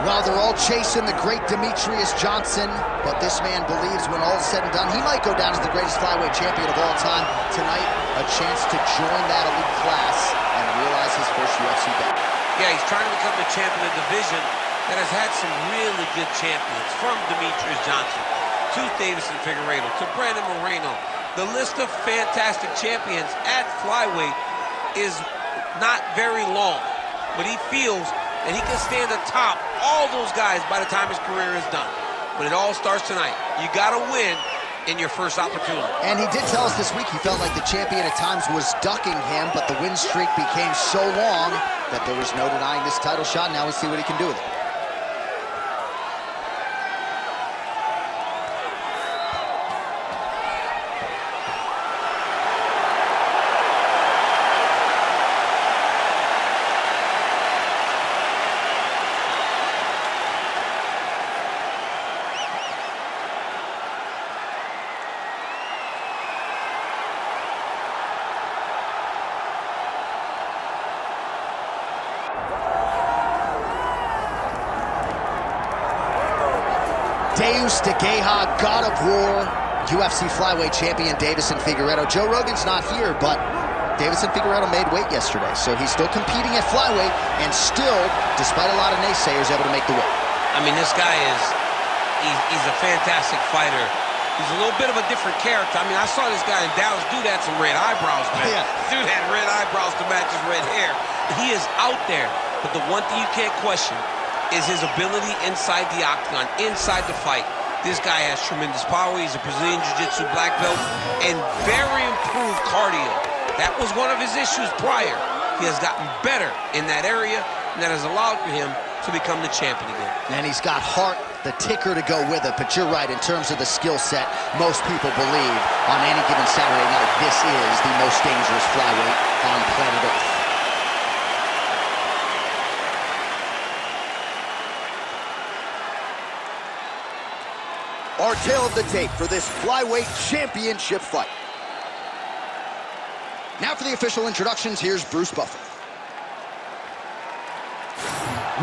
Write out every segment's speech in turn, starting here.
Well, they're all chasing the great Demetrius Johnson, but this man believes when all's said and done, he might go down as the greatest flyweight champion of all time. Tonight, a chance to join that elite class and realize his first UFC bout. Yeah, he's trying to become the champion of the division that has had some really good champions, from Demetrius Johnson to Deiveson Figueiredo to Brandon Moreno. The list of fantastic champions at flyweight is not very long, but he feels that he can stand atop all those guys by the time his career is done. But it all starts tonight. You gotta win in your first opportunity. And he did tell us this week he felt like the champion at times was ducking him, but the win streak became so long that there was no denying this title shot. Now we'll see what he can do with it. Deus de Guerra, God of War, UFC flyweight champion Deiveson Figueiredo. Joe Rogan's not here, but Deiveson Figueiredo made weight yesterday, so he's still competing at flyweight and still, despite a lot of naysayers, able to make the weight. I mean, this guy he's a fantastic fighter. He's a little bit of a different character. I mean, I saw this guy in Dallas do that, some red eyebrows, man. Yeah. Dude had red eyebrows to match his red hair. He is out there, but the one thing you can't question is his ability inside the octagon, inside the fight. This guy has tremendous power. He's a Brazilian Jiu-Jitsu black belt and very improved cardio. That was one of his issues prior. He has gotten better in that area, and that has allowed for him to become the champion again. And he's got heart, the ticker to go with it, but you're right, in terms of the skill set, most people believe on any given Saturday night, this is the most dangerous flyweight on planet Earth. Our tale of the tape for this flyweight championship fight. Now for the official introductions, here's Bruce Buffer.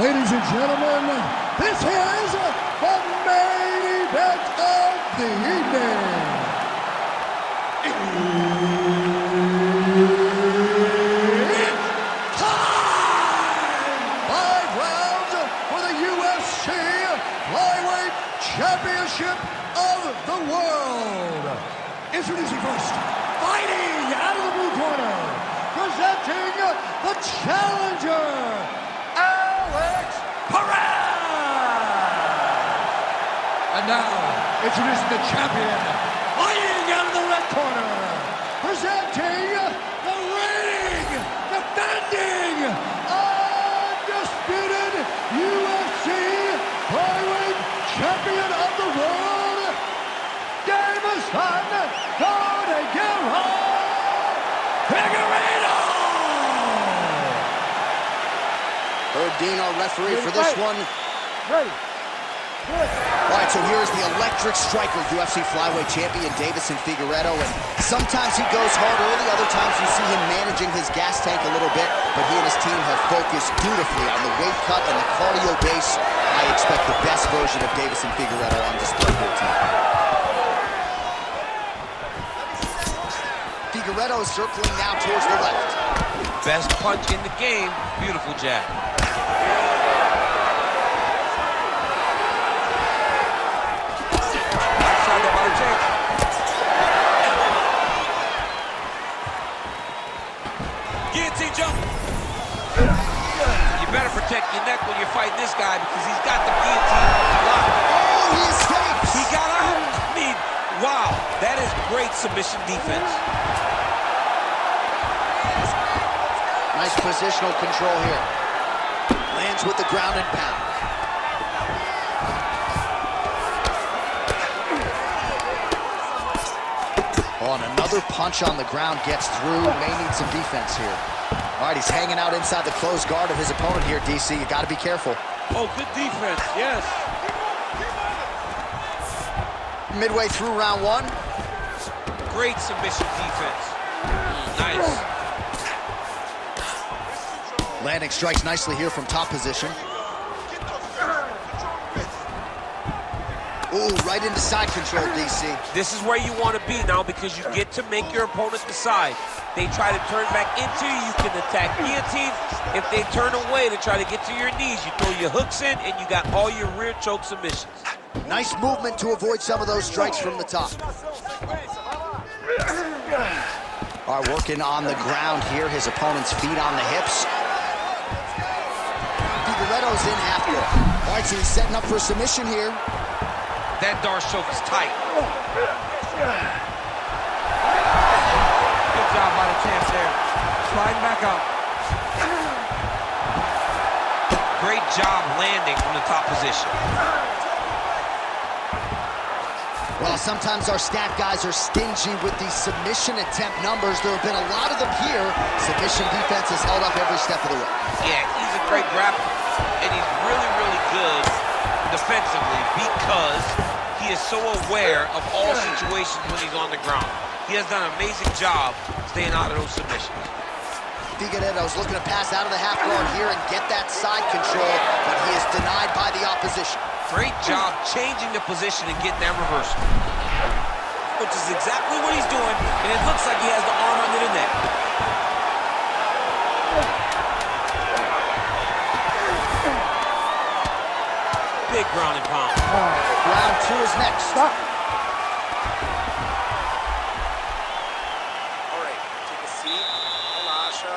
Ladies and gentlemen, this is the main event of the evening. It's time! 5 rounds for the UFC Flyweight Championship of the World. Introducing first, fighting out of the blue corner, presenting the challenger, Perez! And now, introducing the champion, fighting out of the red corner, presenting the reigning, defending, undisputed UFC flyweight champion of the world, Deiveson Figueiredo! Herb Dean, our referee for this one. Ready. All right, so here's the electric striker, UFC flyweight champion Deiveson Figueiredo, and sometimes he goes hard early, other times you see him managing his gas tank a little bit, but he and his team have focused dutifully on the weight cut and the cardio base. I expect the best version of Deiveson Figueiredo on display here tonight. Figueiredo is circling now towards the left. Best punch in the game. Beautiful jab. Guillotine jump. You better protect your neck when you're fighting this guy because he's got the guillotine locked. Oh, he escapes! He got out. I mean, wow. That is great submission defense. Nice positional control here. Lands with the ground and pound. Oh, and another punch on the ground gets through. May need some defense here. All right, he's hanging out inside the closed guard of his opponent here, DC. You got to be careful. Oh, good defense, yes. Midway through round one. Great submission defense. Nice. Landing strikes nicely here from top position. Ooh, right into side control, DC. This is where you want to be now because you get to make your opponent decide. They try to turn back into you, you can attack guillotine. If they turn away to try to get to your knees, you throw your hooks in and you got all your rear choke submissions. Nice movement to avoid some of those strikes from the top. All right, working on the ground here. His opponent's feet on the hips. Figueiredo's in half guard. All right, so he's setting up for submission here. That Darce choke is tight. Good job by the champ there. Sliding back up. Great job landing from the top position. Well, sometimes our stat guys are stingy with these submission attempt numbers. There have been a lot of them here. Submission defense has held up every step of the way. Yeah, he's a great grappler, and he's really, really good defensively because he is so aware of all situations when he's on the ground. He has done an amazing job staying out of those submissions. Figueiredo's looking to pass out of the half guard here and get that side control, but he is denied by the opposition. Great job changing the position and getting that reversal. Which is exactly what he's doing, and it looks like he has the arm under the neck. Big ground and pound. Round two is next. Stop. All right, take a seat. Relaxa.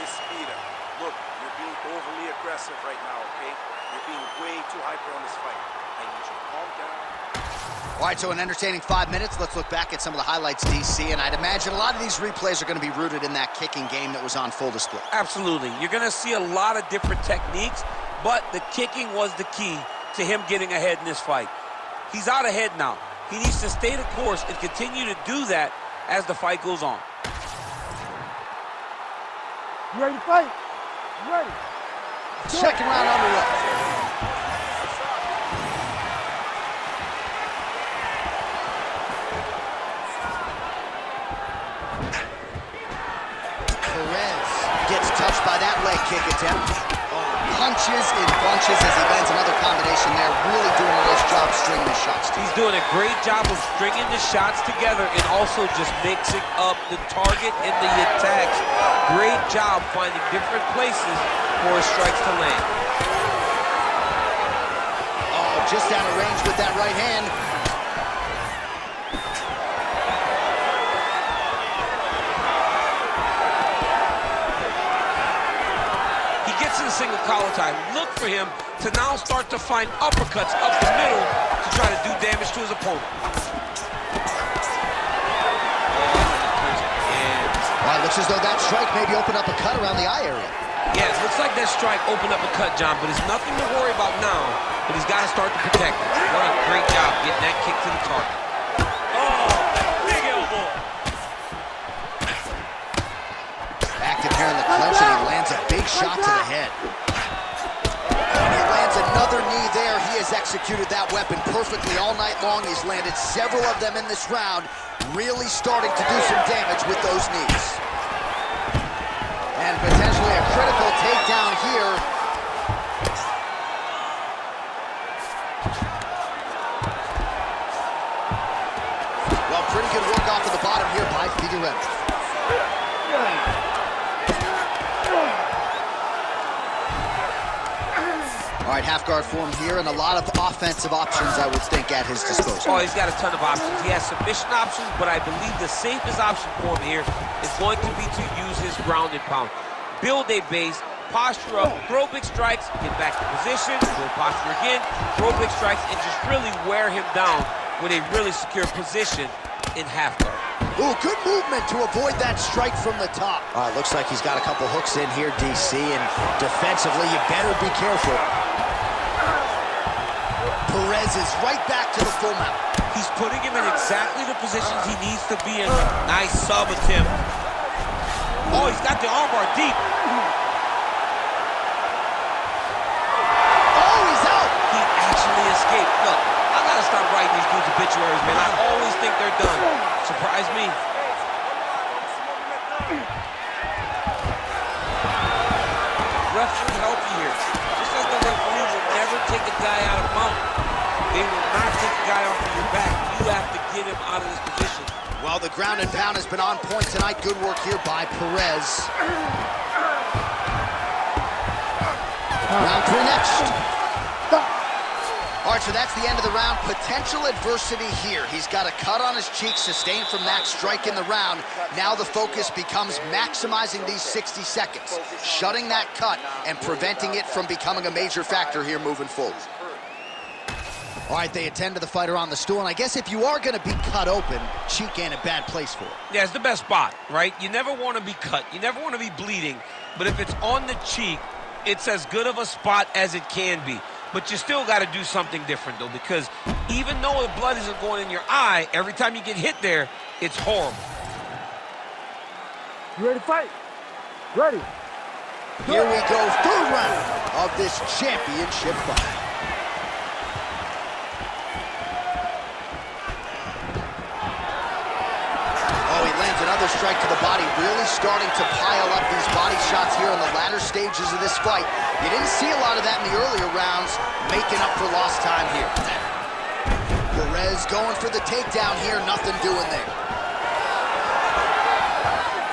Respira. Look, you're being overly aggressive right now, okay? You're being way too hyper on this fight. I need you to calm down. All right, so an entertaining 5 minutes. Let's look back at some of the highlights, DC, and I'd imagine a lot of these replays are going to be rooted in that kicking game that was on full display. Absolutely. You're going to see a lot of different techniques, but the kicking was the key to him getting ahead in this fight. He's out ahead now. He needs to stay the course and continue to do that as the fight goes on. You ready to fight? You ready? Second round underway. Perez gets touched by that leg kick attempt. Punches in bunches as he lands another combination there. Really doing a nice job stringing his shots. He's doing a great job of stringing the shots together and also just mixing up the target and the attacks. Great job finding different places for his strikes to land. Oh, just out of range with that right hand. Single collar tie. Look for him to now start to find uppercuts up the middle to try to do damage to his opponent. Well, it looks as though that strike maybe opened up a cut around the eye area. Yeah, it looks like that strike opened up a cut, John, but it's nothing to worry about now, but he's got to start to protect it. What a great job getting that kick to the target. Oh, big elbow. Active here in the clinch, and he lands a big shot to the head. And he lands another knee there. He has executed that weapon perfectly all night long. He's landed several of them in this round, really starting to do some damage with those knees. And potentially a critical takedown here. Well, pretty good work off of the bottom here by Figueiredo. All right, half guard form here, and a lot of offensive options, I would think, at his disposal. Oh, he's got a ton of options. He has submission options, but I believe the safest option for him here is going to be to use his ground and pound. Build a base, posture up, throw big strikes, get back to position, build posture again, throw big strikes, and just really wear him down with a really secure position in half guard. Ooh, good movement to avoid that strike from the top. Looks like he's got a couple hooks in here, DC, and defensively, you better be careful. Perez is right back to the full mount. He's putting him in exactly the positions he needs to be in. Nice sub attempt. Oh, he's got the armbar deep. Oh, he's out. He actually escaped. Look, I gotta stop writing these dudes obituaries, man. I always think they're done. Surprise me. Refs should be healthy here. Just as the referee will never take a guy out of mount. They will not take a guy out of this position. Well, the ground and pound has been on point tonight. Good work here by Perez. Round 3 next. All right, so that's the end of the round. Potential adversity here. He's got a cut on his cheek sustained from that strike in the round. Now the focus becomes maximizing these 60 seconds, shutting that cut and preventing it from becoming a major factor here moving forward. All right, they attend to the fighter on the stool, and I guess if you are going to be cut open, cheek ain't a bad place for it. Yeah, it's the best spot, right? You never want to be cut. You never want to be bleeding. But if it's on the cheek, it's as good of a spot as it can be. But you still got to do something different, though, because even though the blood isn't going in your eye, every time you get hit there, it's horrible. You ready to fight? Ready. Here we go, third round of this championship fight. Another strike to the body, really starting to pile up these body shots here in the latter stages of this fight. You didn't see a lot of that in the earlier rounds, making up for lost time here. Perez going for the takedown here, nothing doing there.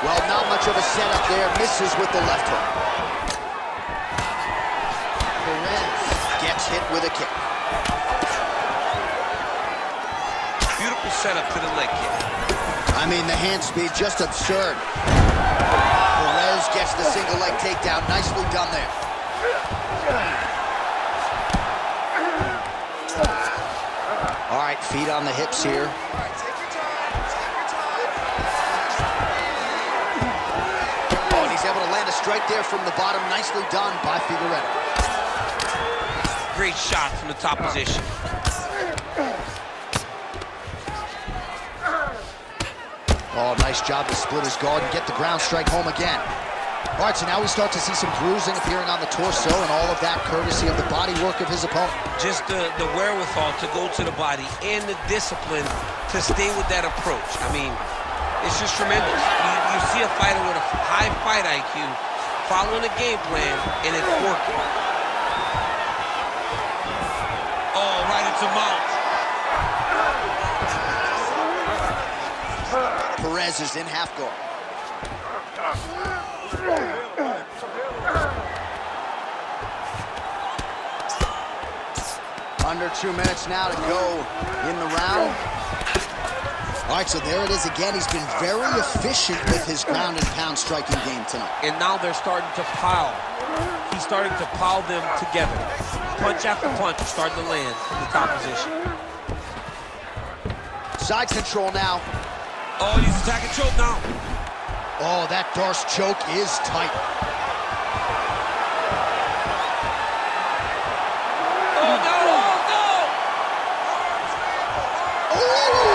Well, not much of a setup there, misses with the left hook. Perez gets hit with a kick. Beautiful setup to the leg kick. I mean, the hand speed, just absurd. Perez gets the single leg takedown. Nicely done there. All right, feet on the hips here. Oh, and he's able to land a strike there from the bottom. Nicely done by Figueiredo. Great shot from the top position. Oh, nice job to split his guard and get the ground strike home again. All right, so now we start to see some bruising appearing on the torso, and all of that courtesy of the body work of his opponent. Just the wherewithal to go to the body and the discipline to stay with that approach. I mean, it's just tremendous. You see a fighter with a high fight IQ following a game plan, and it's working. Oh, right into mount. Perez is in half guard. Under 2 minutes now to go in the round. All right, so there it is again. He's been very efficient with his ground and pound striking game tonight. And now they're starting to pile. He's starting to pile them together. Punch after punch is starting to land in the top position. Side control now. Oh, he's attacking choke now. Oh, that Darce choke is tight. Oh, no, oh, no! Oh,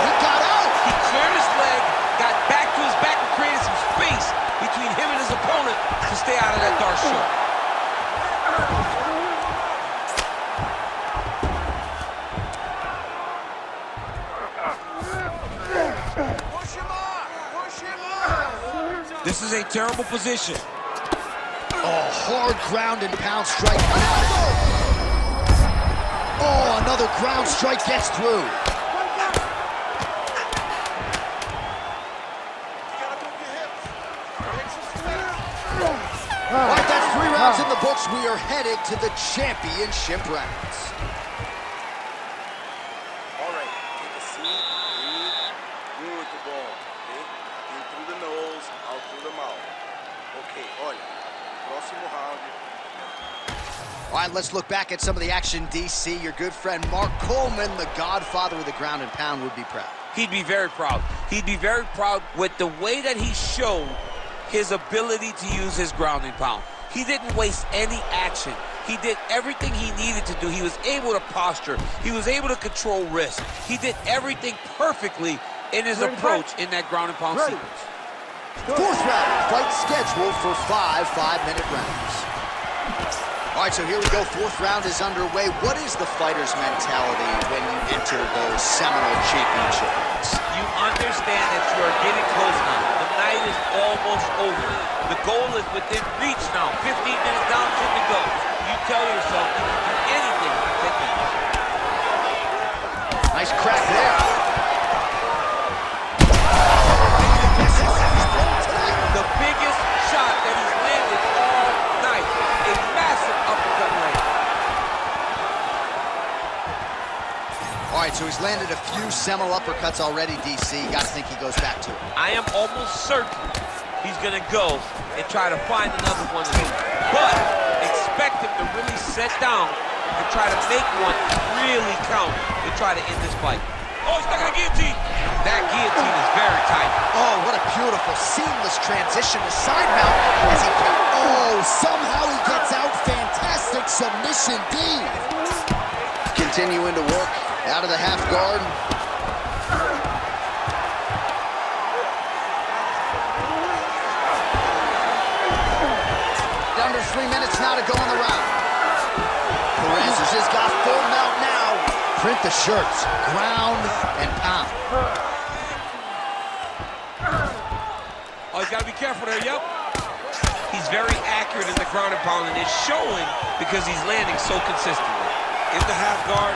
he got out. He cleared his leg, got back to his back, and created some space between him and his opponent to stay out of that Darce choke. This is a terrible position. Oh, hard ground and pound strike. Oh, another ground strike gets through. All right, that's 3 rounds in the books. We are headed to the championship rounds. All right, take a seat, breathe, muito bom, okay? In through the nose, out through the mouth. Okay, olha, próximo round. All right, let's look back at some of the action, DC. Your good friend Mark Coleman, the godfather of the ground and pound, would be proud. He'd be very proud. He'd be very proud with the way that he showed his ability to use his ground and pound. He didn't waste any action. He did everything he needed to do. He was able to posture. He was able to control wrist. He did everything perfectly in his approach in that ground and pound sequence. 4th round, fight scheduled for 5 5-minute rounds. All right, so here we go. 4th round is underway. What is the fighter's mentality when you enter those seminal championship rounds? You understand that you are getting close now. The night is almost over. The goal is within reach now. 15 minutes down, should we go. You tell yourself you can do anything to take it. Nice crack there. All right, so he's landed a few seminal uppercuts already, DC. You got to think he goes back to it. I am almost certain he's going to go and try to find another one of these. But expect him to really set down and try to make one really count to try to end this fight. Oh, he's stuck in a guillotine. That guillotine is very tight. Oh, what a beautiful, seamless transition to side mount as he... Oh, somehow he gets out. Fantastic submission, D. Continuing to work out of the half guard. Under 3 minutes now to go in the round. Perez has just got full mount now. Print the shirts, ground and pound. Oh, he's got to be careful there, yep. He's very accurate in the ground and pound, and it's showing because he's landing so consistently. In the half guard.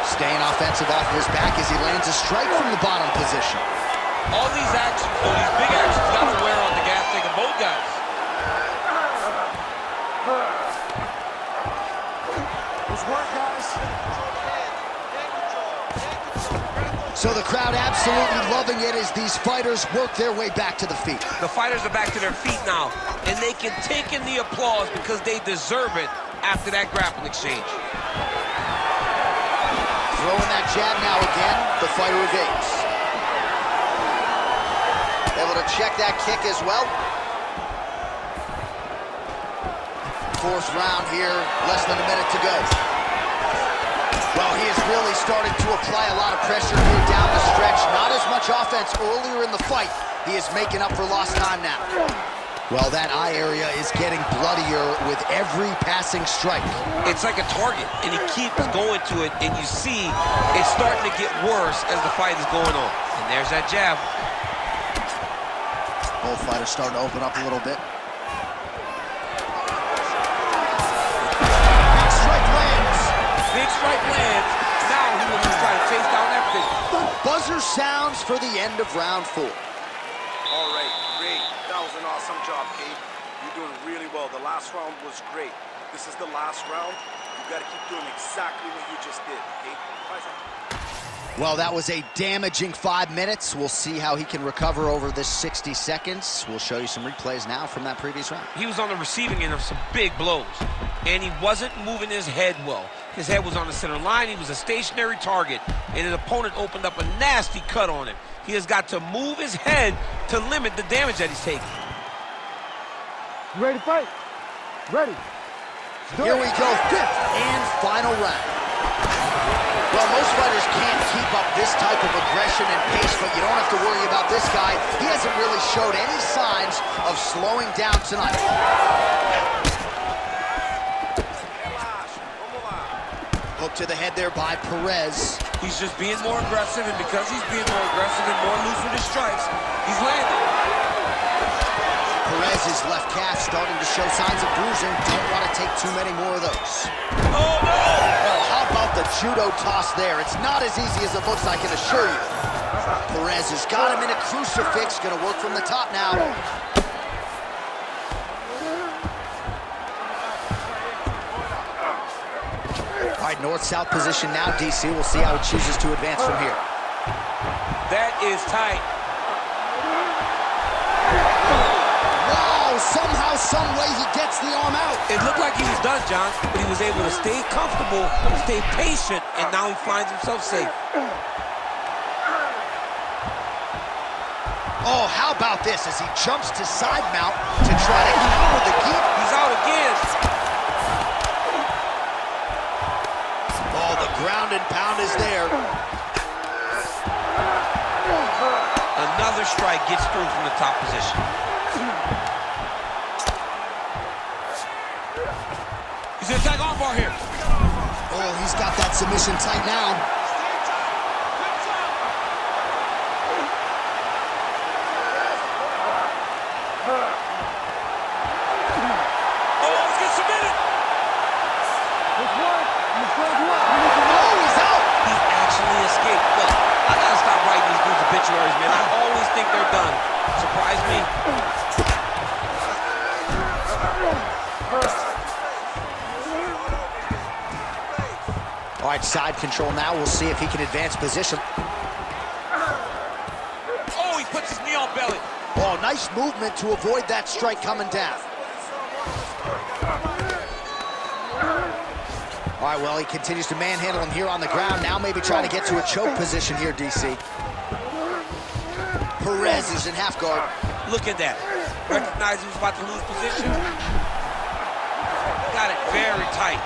Staying offensive off of his back as he lands a strike from the bottom position. All these actions, though, these big actions, got to wear on the gas tank of both guys. Good work, guys. So the crowd absolutely loving it as these fighters work their way back to the feet. The fighters are back to their feet now, and they can take in the applause because they deserve it after that grappling exchange. Throwing that jab now again, the fighter evades. Able to check that kick as well. Fourth round here, less than a minute to go. Well, he has really started to apply a lot of pressure here down the stretch. Not as much offense earlier in the fight. He is making up for lost time now. Well, that eye area is getting bloodier with every passing strike. It's like a target, and he keeps going to it, and you see it's starting to get worse as the fight is going on. And there's that jab. Both fighters starting to open up a little bit. Big strike lands. Big strike lands. Now he will just try to chase down that finish. The buzzer sounds for the end of round 4. All right, great. That was an awesome job, Kate. You're doing really well. The last round was great. This is the last round. You got to keep doing exactly what you just did, Kate. Well, that was a damaging 5 minutes. We'll see how he can recover over this 60 seconds. We'll show you some replays now from that previous round. He was on the receiving end of some big blows, and he wasn't moving his head well. His head was on the center line. He was a stationary target, and his opponent opened up a nasty cut on him. He has got to move his head to limit the damage that he's taking. You ready to fight? Ready. Here we go, 5th and final round. Well, most fighters can't keep up this type of aggression and pace, but you don't have to worry about this guy. He hasn't really showed any signs of slowing down tonight. Hook to the head there by Perez. He's just being more aggressive, and because he's being more aggressive and more loose with his strikes, he's landing. Perez's left calf starting to show signs of bruising. Don't want to take too many more of those. Oh, no! Well, how about the judo toss there? It's not as easy as it looks, I can assure you. Perez has got him in a crucifix. Going to work from the top now. All right, north-south position now, DC. We'll see how he chooses to advance from here. That is tight. Somehow, some way, he gets the arm out. It looked like he was done, John, but he was able to stay comfortable, stay patient, and now he finds himself safe. Oh, how about this as he jumps to side mount to try to counter the kick. He's out again. Oh, the ground and pound is there. Another strike gets through from the top position. He's gonna tag off here. Oh, he's got that submission tight now. Oh, let's get submitted. Oh, he's out. He actually escaped. Look, I gotta stop writing these dudes obituaries, man. I always think they're done. Surprise me. right, side control now. We'll see if he can advance position. Oh, he puts his knee on belly. Oh, nice movement to avoid that strike coming down. All right, well, he continues to manhandle him here on the ground. Now maybe trying to get to a choke position here, DC. Perez is in half guard. Look at that. Recognized he was about to lose position. Got it very tight.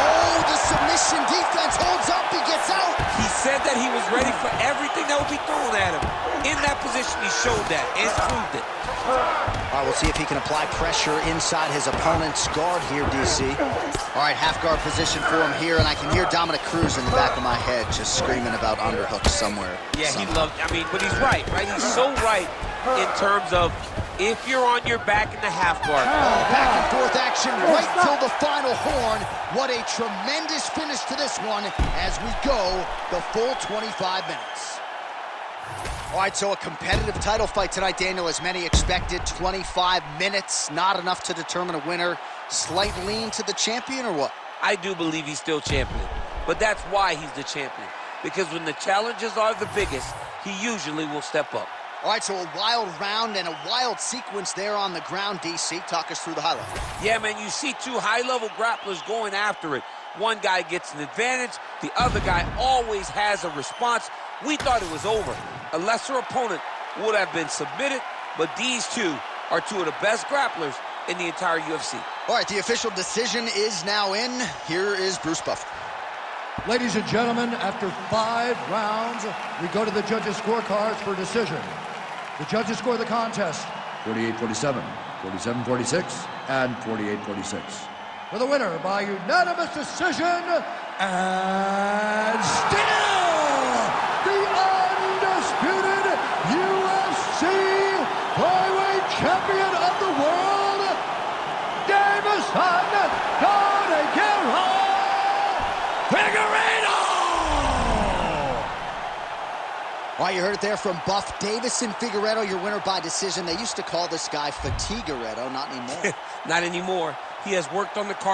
Oh, the submission defense holds up. He gets out. He said that he was ready for everything that would be thrown at him. In that position, he showed that and proved it. All right, we'll see if he can apply pressure inside his opponent's guard here, DC. All right, half guard position for him here, and I can hear Dominic Cruz in the back of my head just screaming about underhooks somewhere. Yeah, he loved, but he's right? He's so right in terms of if you're on your back in the half guard. Oh, back and forth action right till the final horn. What a tremendous finish to this one as we go the full 25 minutes. All right, so a competitive title fight tonight, Daniel, as many expected. 25 minutes, not enough to determine a winner. Slight lean to the champion, or what? I do believe he's still champion, but that's why he's the champion. Because when the challenges are the biggest, he usually will step up. All right, so a wild round and a wild sequence there on the ground, DC. Talk us through the highlight. Yeah, man, you see two high-level grapplers going after it. One guy gets an advantage, the other guy always has a response. We thought it was over. A lesser opponent would have been submitted, but these two are two of the best grapplers in the entire UFC. All right, the official decision is now in. Here is Bruce Buffer. Ladies and gentlemen, after 5 rounds, we go to the judges' scorecards for decision. The judges score the contest 48-47, 47-46, and 48-46. For the winner by unanimous decision, and still the undisputed UFC flyweight champion of the world, Deiveson Figueiredo! All right, you heard it there from Buff. Deiveson Figueiredo, your winner by decision. They used to call this guy Fatigueredo, not anymore. Not anymore. He has worked on the card.